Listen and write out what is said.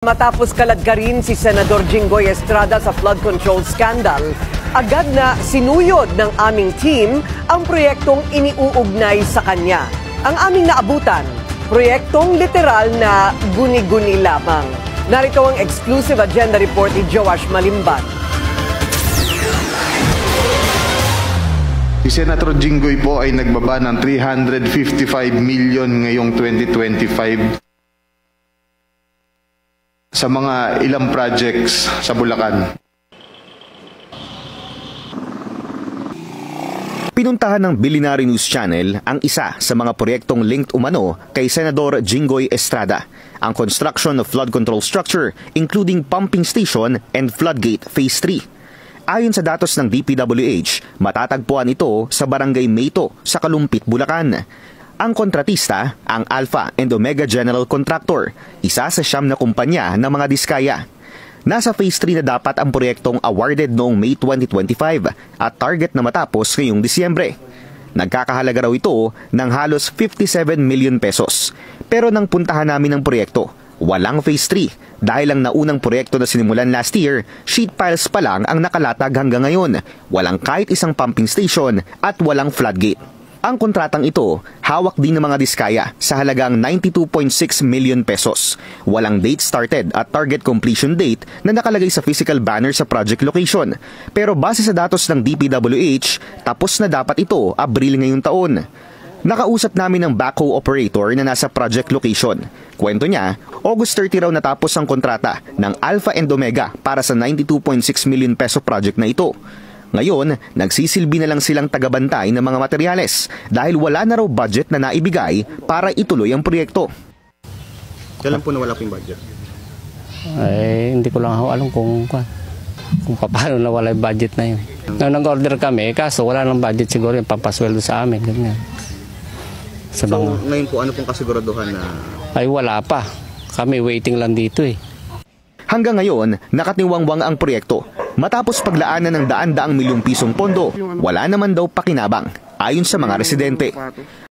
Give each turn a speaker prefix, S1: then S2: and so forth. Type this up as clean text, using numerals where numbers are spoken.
S1: Matapos kaladkarin si Senador Jinggoy Estrada sa flood control scandal, agad na sinuyod ng aming team ang proyektong iniuugnay sa kanya. Ang aming naabutan, proyektong literal na guni-guni lamang. Narito ang exclusive agenda report ni Joash Malimban.
S2: Si Senator Jinggoy po ay nagbaba ng 355 million ngayong 2025 sa mga ilang projects sa Bulacan.
S3: Pinuntahan ng Bilinary News Channel ang isa sa mga proyektong linked umano kay Senador Jinggoy Estrada, ang construction of flood control structure including pumping station and floodgate phase 3. Ayon sa datos ng DPWH, matatagpuan ito sa Barangay Mayto sa Kalumpit, Bulacan. Ang kontratista, ang Alpha and Omega General Contractor, isa sa 9 na kumpanya ng mga diskaya. Nasa phase 3 na dapat ang proyektong awarded noong May 2025 at target na matapos ngayong Disyembre. Nagkakahalaga raw ito ng halos 57 million pesos. Pero nang puntahan namin ang proyekto, walang phase 3 dahil ang naunang proyekto na sinimulan last year, sheet piles pa lang ang nakalatag hanggang ngayon. Walang kahit isang pumping station at walang floodgate. Ang kontratang ito, hawak din ng mga diskaya sa halagang 92.6 million pesos. Walang date started at target completion date na nakalagay sa physical banner sa project location. Pero base sa datos ng DPWH, tapos na dapat ito Abril ngayong taon. Nakausap namin ang backhoe operator na nasa project location. Kwento niya, August 30 raw natapos ang kontrata ng Alpha and Omega para sa 92.6 million peso project na ito. Ngayon, nagsisilbi na lang silang tagabantay ng mga materyales dahil wala na raw budget na naibigay para ituloy ang proyekto.
S2: Kailan po nawala po yung budget?
S4: Ay, hindi ko lang alam kung paano nawala yung budget na yun. Nung nag-order kami, kaso wala nang budget siguro yung pampasweldo sa amin. Ganyan.
S2: So, ngayon po, ano pong kasiguraduhan na?
S4: Ay, wala pa. Kami waiting lang dito eh.
S3: Hanggang ngayon, nakatiwangwang ang proyekto. Matapos paglaanan ng daan-daang milyong pisong pondo, wala naman daw pakinabang, ayon sa mga residente.